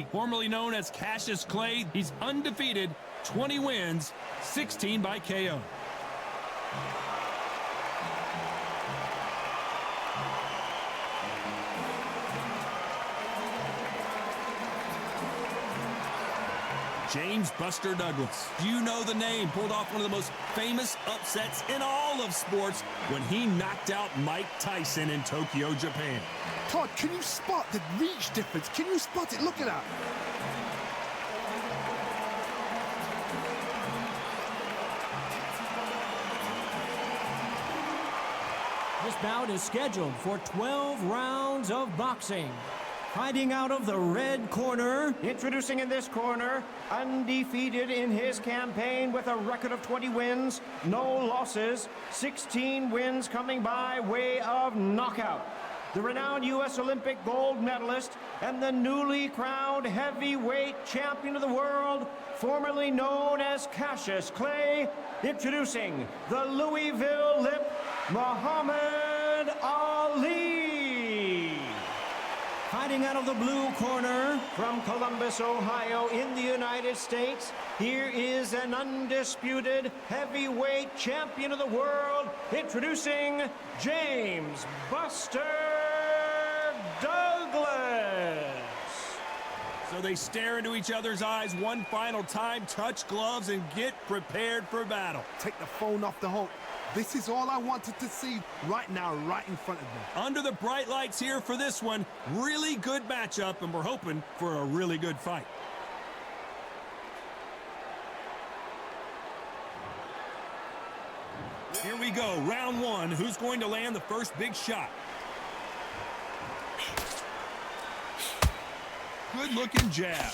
technique. Formerly known as Cassius Clay, he's undefeated, 20 wins, 16 by KO. James Buster Douglas. You know the name. Pulled off one of the most famous upsets in all of sports when he knocked out Mike Tyson in Tokyo, Japan. Todd, can you spot the reach difference? Can you spot it? Look at that. This bout is scheduled for 12 rounds of boxing. Fighting out of the red corner, introducing in this corner, undefeated in his campaign with a record of 20 wins, no losses, 16 wins coming by way of knockout. The renowned U.S. Olympic gold medalist and the newly crowned heavyweight champion of the world, formerly known as Cassius Clay, introducing the Louisville Lip, Muhammad Ali. Fighting out of the blue corner from Columbus, Ohio in the United States, here is an undisputed heavyweight champion of the world, introducing James Buster Douglas. So they stare into each other's eyes one final time, touch gloves, and get prepared for battle. Take the phone off the hook. This is all I wanted to see right now, right in front of me. Under the bright lights here for this one, really good matchup, and we're hoping for a really good fight. Here we go, round one. Who's going to land the first big shot? Good-looking jab.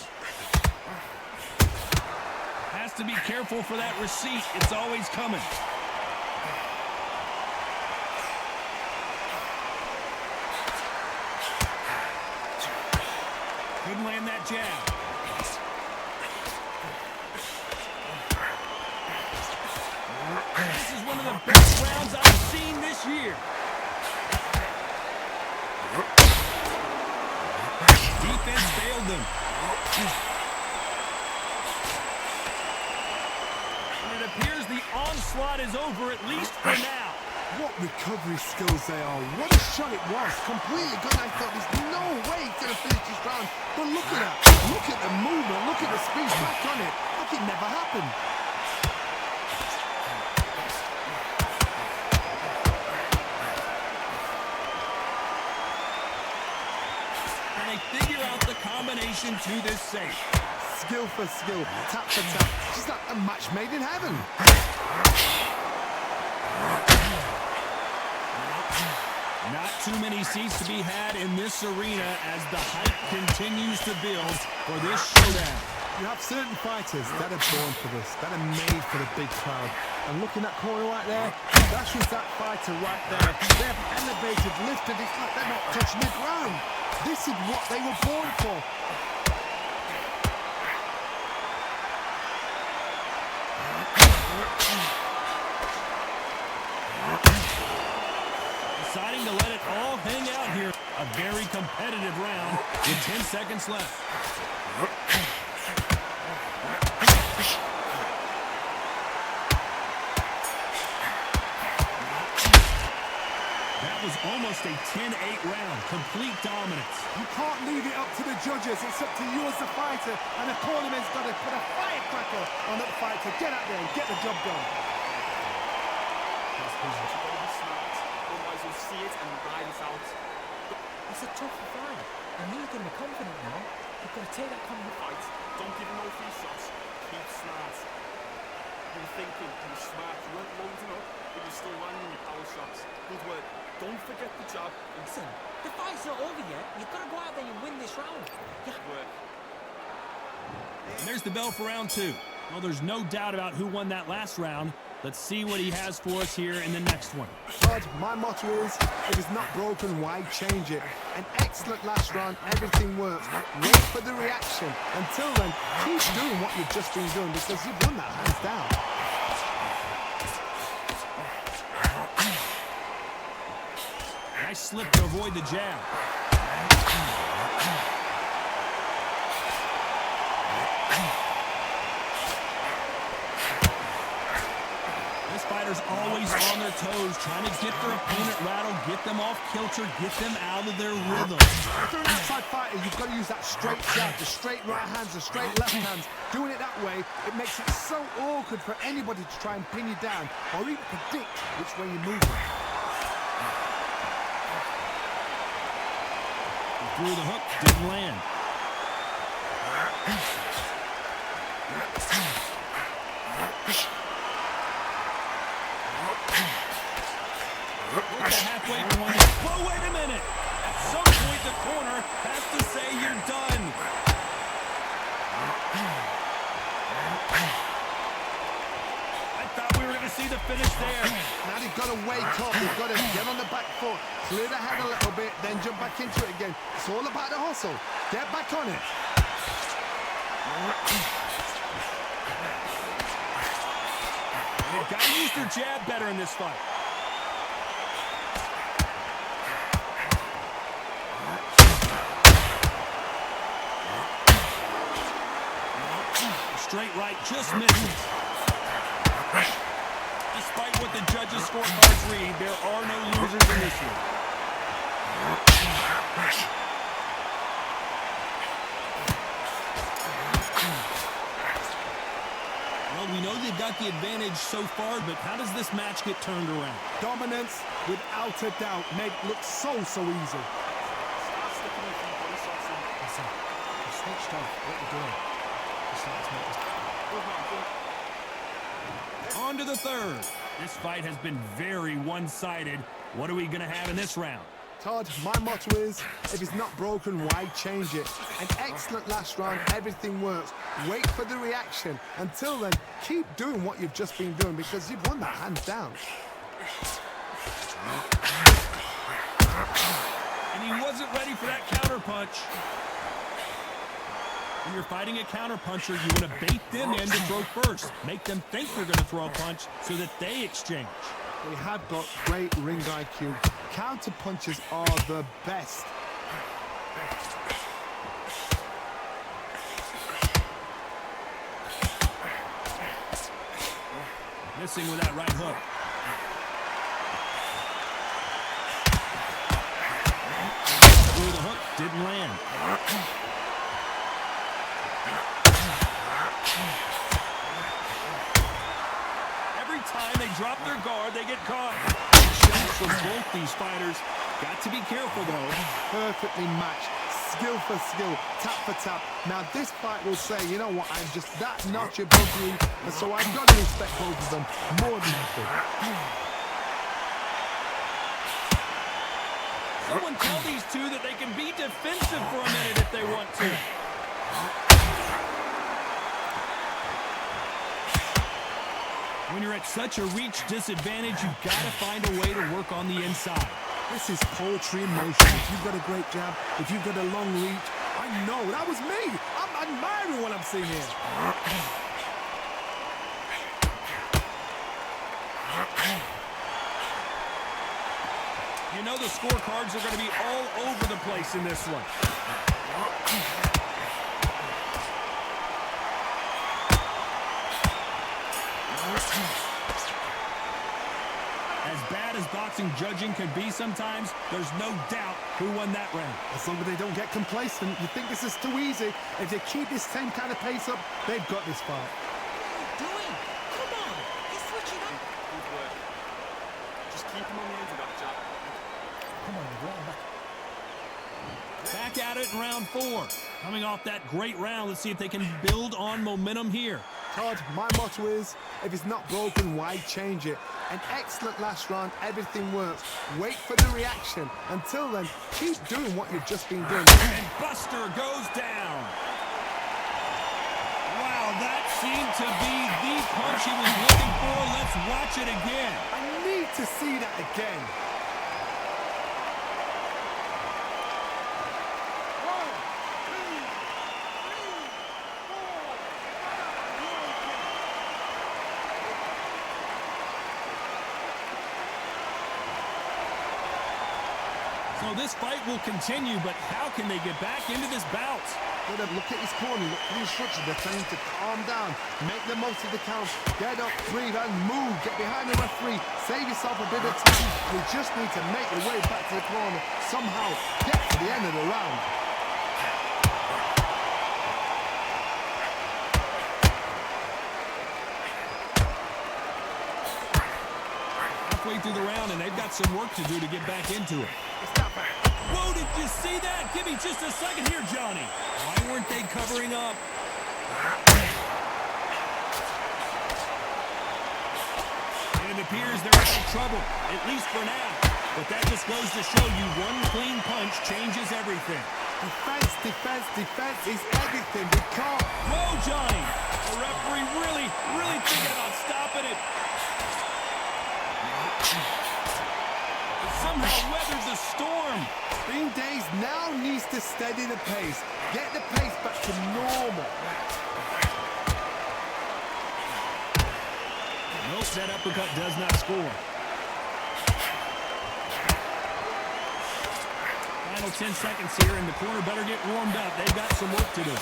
Has to be careful for that receipt. It's always coming. Couldn't land that jab. This is one of the best rounds I've seen this year. Defense failed them. And it appears the onslaught is over, at least for now. What recovery skills they are. What a shot it was. Completely good. I thought there's no way he's going to finish this round. But look at that. Look at the movement. Look at the speed back on it. Like it never happened. And they figure out the combination to this safe. Skill for skill. Tap for tap. Just like a match made in heaven. Not too many seats to be had in this arena as the hype continues to build for this showdown. You have certain fighters that are born for this, that are made for the big crowd. And looking at that corner right there, that's just that fighter right there. They have elevated, lifted, it's like they're not touching the ground. This is what they were born for. Deciding to let it all hang out here. A very competitive round with 10 seconds left. That was almost a 10-8 round. Complete dominance. You can't leave it up to the judges. It's up to you as the fighter. And the cornerman's got to put a firecracker on that fighter. Get out there and get the job done. See it and ride it out. It's a tough fight. I know you're going to be confident now. You've got to take that confident fight. Don't give him no free shots. Keep smart. You were thinking, you were smart. You weren't loading up, but you're still landing your power shots. Good work. Don't forget the job. Listen, the fight's not over yet. You've got to go out there and win this round. Good work. And there's the bell for round two. Well, there's no doubt about who won that last round. Let's see what he has for us here in the next one. Todd, my motto is, if it's not broken, why change it? An excellent last round, everything works. Wait for the reaction. Until then, keep doing what you've just been doing because you've won that hands down. Nice slip to avoid the jab. always on their toes, trying to get their opponent rattled, get them off kilter, get them out of their rhythm. If you're an outside fighter, you've got to use that straight jab, the straight right hands, the straight left hands. Doing it that way, it makes it so awkward for anybody to try and pin you down or even predict which way you're moving. He threw the hook, didn't land. With the halfway point. Whoa, wait a minute! At some point, the corner has to say you're done. I thought we were going to see the finish there. Now they've got to wake up, they've got to get on the back foot, clear the head a little bit, then jump back into it again. It's all about the hustle. Get back on it. They've got to use their jab better in this fight. Straight right just misses. Despite what the judges' scorecards read, there are no losers in this one. Well, we know they've got the advantage so far, but how does this match get turned around? Dominance, without a doubt, made it look so easy. Listen, you switched off. What are you doing? On to the third. This fight has been very one-sided. What are we going to have in this round? Todd, my motto is, if it's not broken, why change it? An excellent last round, everything works. Wait for the reaction. Until then, keep doing what you've just been doing because you've won that hands down. And he wasn't ready for that counter punch. When you're fighting a counter-puncher, you want to bait them in to throw first. Make them think they're going to throw a punch so that they exchange. We have got great ring IQ. Counter punches are the best. Missing with that right hook. Threw the hook, didn't land. Every time they drop their guard, they get caught. Shots from both these fighters. Got to be careful, though. Perfectly matched. Skill for skill, tap for tap. Now this fight will say, you know what, I'm just that notch above you, and so I've got to respect both of them more than anything. Someone tell these two that they can be defensive for a minute if they want to. When you're at such a reach disadvantage, you've got to find a way to work on the inside. This is poetry in motion. If you've got a great jab, if you've got a long reach, I know, that was me. I'm admiring what I'm seeing here. You know the scorecards are going to be all over the place in this one. As bad as boxing judging can be sometimes, there's no doubt who won that round. As long as they don't get complacent, you think this is too easy. If they keep this same kind of pace up, they've got this fight. What are you doing? Come on, he's switching up. Good work. Just keep him on the end of that jab. Come on, you're right back. Back at it in round 4. Coming off that great round, let's see if they can build on momentum here. Todd, my motto is, if it's not broken, why change it? An excellent last round, everything works. Wait for the reaction. Until then, keep doing what you've just been doing. And Buster goes down. Wow, that seemed to be the punch he was looking for. Let's watch it again. I need to see that again. So So this fight will continue, but how can they get back into this bout? Look at his corner, look at the instructions. They're telling him to calm down, make the most of the count, get up, breathe, and move. Get behind the referee, save yourself a bit of time. You just need to make your way back to the corner, somehow get to the end of the round. Halfway through the round, and they've got some work to do to get back into it. Whoa, did you see that? Give me just a second here, Johnny. Why weren't they covering up? And it appears they're out of trouble, at least for now. But that just goes to show you one clean punch changes everything. Defense, defense, defense is everything. We can't. Whoa, Johnny. The referee really thinking about stopping it. Somehow weathered the storm. Bean Days now needs to steady the pace. Get the pace back to normal. Nope, that uppercut does not score. Final 10 seconds here, and the corner better get warmed up. They've got some work to do.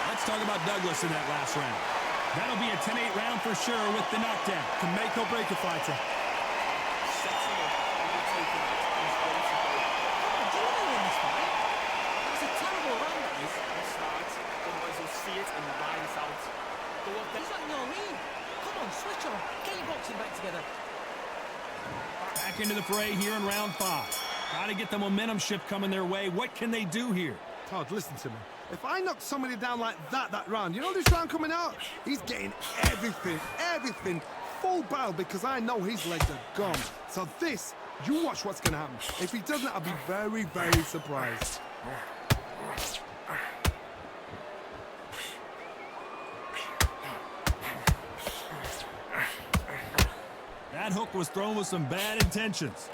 Let's talk about Douglas in that last round. That'll be a 10-8 round for sure with the knockdown. Can make or break a fighter. Sexy, overtaking, he's ready to go. What do you know in this fight? It's a terrible round, that is. Let's start, otherwise you'll see it and ride us out. Go up there. He's on your lead. Come on, switch on. Get your boxing back together. Back into the fray here in round 5. Got to get the momentum shift coming their way. What can they do here? Todd, listen to me. If I knock somebody down like that round, you know this round coming out? He's getting everything, full barrel, because I know his legs are gone. So this, you watch what's going to happen. If he doesn't, I'll be very, very surprised. That hook was thrown with some bad intentions.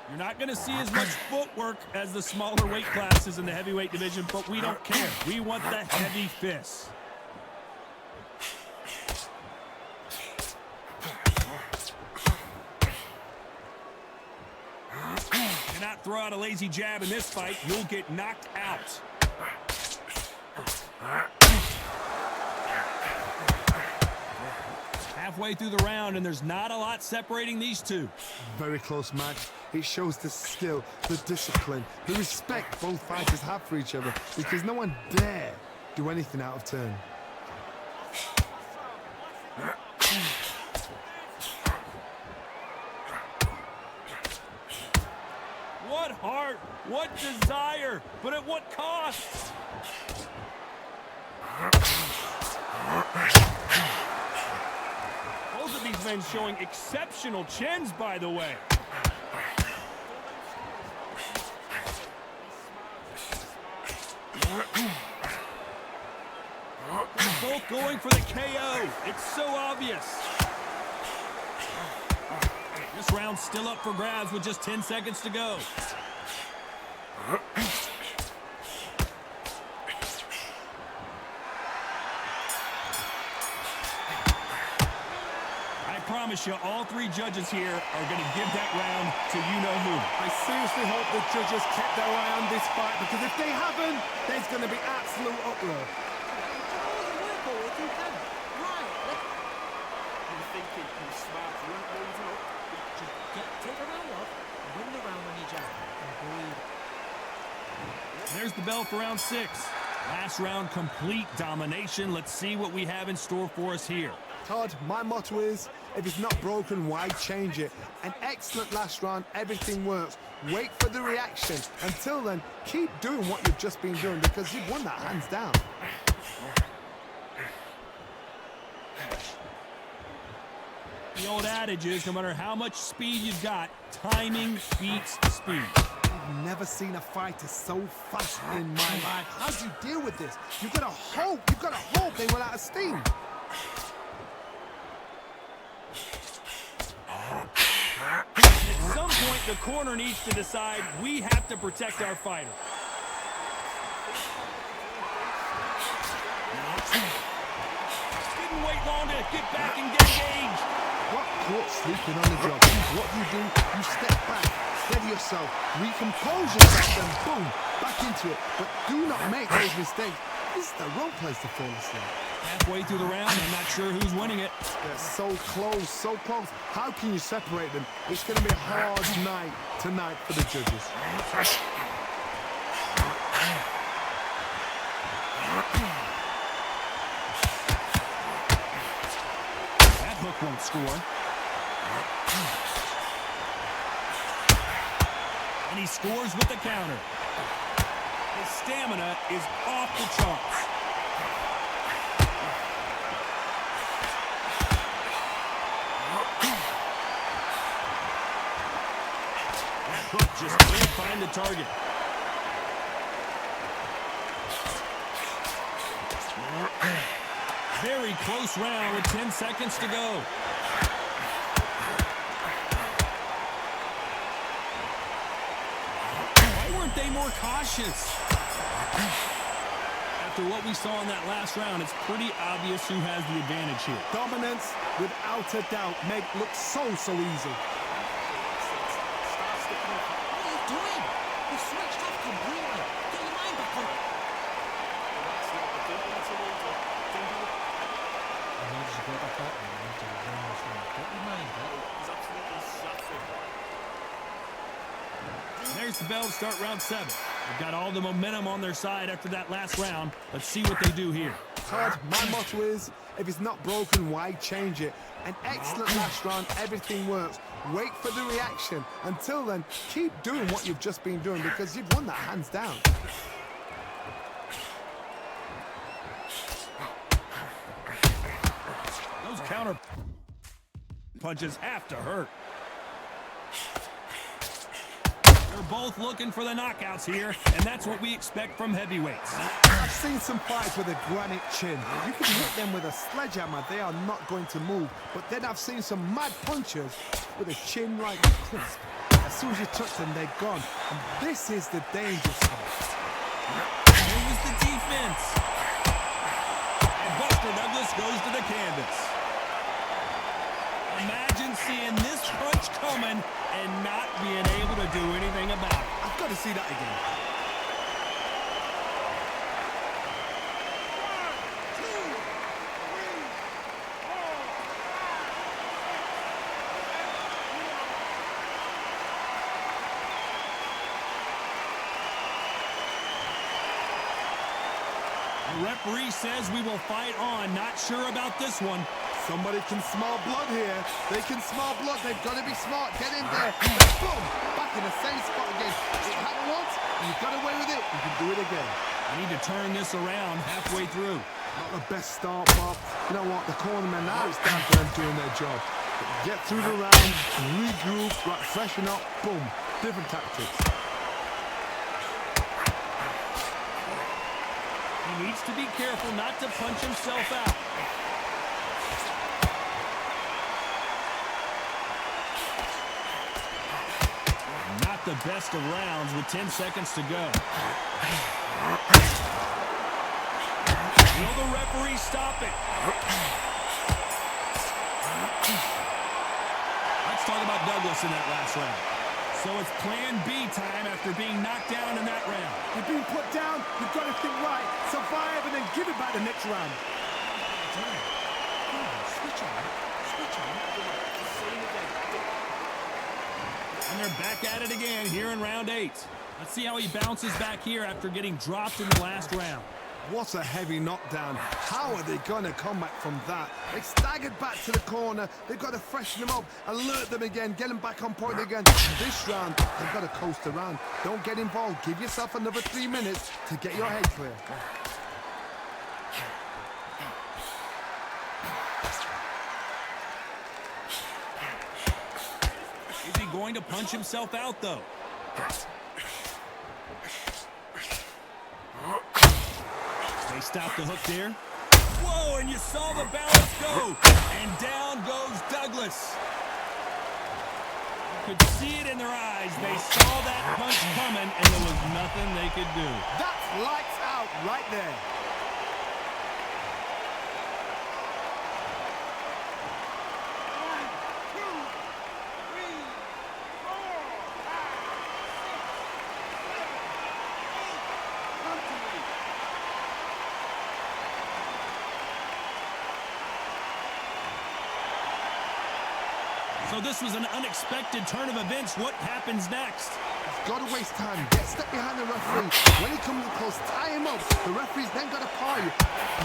You're not going to see as much footwork as the smaller weight classes in the heavyweight division, but we don't care. We want the heavy fists. Cannot throw out a lazy jab in this fight. You'll get knocked out. Halfway through the round, and there's not a lot separating these two. Very close match. It shows the skill, the discipline, the respect both fighters have for each other, because no one dare do anything out of turn. What heart, what desire, but at what cost? Both of these men showing exceptional chins, by the way. They're both going for the KO. It's so obvious. This round's still up for grabs with just 10 seconds to go. I promise you, all three judges here are going to give that round to you-know-who. I seriously hope the judges kept their eye on this fight, because if they haven't, there's going to be absolute uproar. Thinking he's smart, you weren't loading up. Take the round off, win the round on your jab, and breathe. There's the bell for round 6. Last round, complete domination. Let's see what we have in store for us here. Todd, my motto is, if it's not broken, why change it? An excellent last round, everything works. Wait for the reaction. Until then, keep doing what you've just been doing, because you've won that hands down. The old adage is, no matter how much speed you've got, timing beats speed. I've never seen a fighter so fast in my life. How do you deal with this? You've got to hope they run out of steam. At some point, the corner needs to decide we have to protect our fighter. wait long to get back and get engaged. Got caught sleeping on the job. What do? You step back, steady yourself, recompose yourself, then boom, back into it. But do not make those mistakes. This is the wrong place to fall asleep. Halfway through the round, I'm not sure who's winning it. They're so close, so close. How can you separate them? It's going to be a hard night tonight for the judges. That hook won't score. And he scores with the counter. His stamina is off the charts. That hook just can't find the target. Very close round with 10 seconds to go. Why weren't they more cautious? After what we saw in that last round, it's pretty obvious who has the advantage here. Dominance, without a doubt, make look so easy. What are you doing? You've switched off completely. Get your mind back on. There's the bell to start round 7. They've got all the momentum on their side after that last round. Let's see what they do here. Todd, my motto is, if it's not broken, why change it? An excellent last round, everything works. Wait for the reaction. Until then, keep doing what you've just been doing because you've won that hands down. Those counter punches have to hurt. They're both looking for the knockouts here, and that's what we expect from heavyweights. I've seen some fights with a granite chin. You can hit them with a sledgehammer, they are not going to move. But then I've seen some mad punchers with a chin like crisp. As soon as you touch them, they're gone. And this is the danger spot. Here was the defense. And Buster Douglas goes to the canvas. Imagine seeing this punch coming and not being able to do anything about it. I've got to see that again. The referee says we will fight on. Not sure about this one. Somebody can smell blood here. They can smell blood. They've got to be smart. Get in there. Boom! Back in the same spot again. It happened once. You got away with it. You can do it again. I need to turn this around halfway through. Not the best start, Bob. You know what? The cornermen now, it's down to them doing their job. Get through the round, regroup, right, freshen up, boom. Different tactics. He needs to be careful not to punch himself out. Not the best of rounds with 10 seconds to go. Will the referee stop it? Let's talk about Douglas in that last round. So it's plan B time after being knocked down in that round. You've been put down, you've got to think right, survive, and then give it back the next round. Switch on. And they're back at it again here in round 8. Let's see how he bounces back here after getting dropped in the last round. What a heavy knockdown. How are they going to come back from that? They staggered back to the corner. They've got to freshen them up, alert them again, get them back on point again. This round, they've got to coast around. Don't get involved. Give yourself another 3 minutes to get your head clear. Is he going to punch himself out, though? They stopped the hook there. Whoa, and you saw the balance go. And down goes Douglas. You could see it in their eyes. They saw that punch coming, and there was nothing they could do. That's lights out right there. So this was an unexpected turn of events. What happens next? He's got to waste time. Get step behind the referee. When he comes close, tie him up. The referee's then got to party.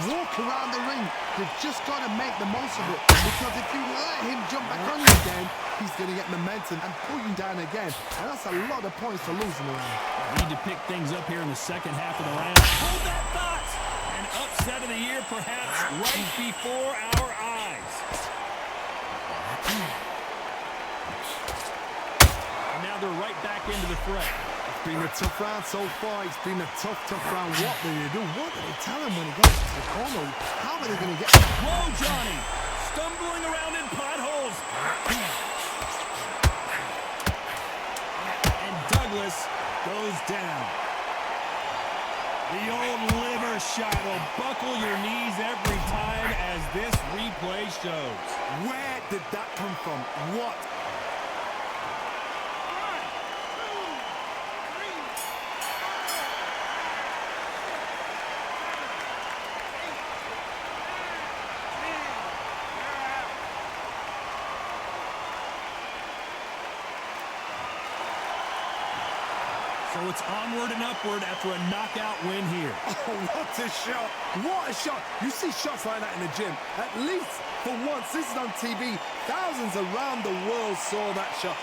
Walk around the ring. You've just got to make the most of it. Because if you let him jump back on you again, he's going to get momentum and pull you down again. And that's a lot of points to lose in the round. Need to pick things up here in the second half of the round. Hold that thought! An upset of the year, perhaps, right before our eyes. And now they're right back into the fray. It's been a tough round so far. It's been a tough round. What do you do? What do they tell him when he gets to the corner? How are they going to get... Whoa, Johnny! Stumbling around in potholes. And Douglas goes down. The old liver shot will buckle your knees every time, as this replay shows. Where did that come from? What? So it's onward and upward after a knockout win here. Oh, what a shot. What a shot. You see shots like that in the gym. At least for once, this is on TV. Thousands around the world saw that shot.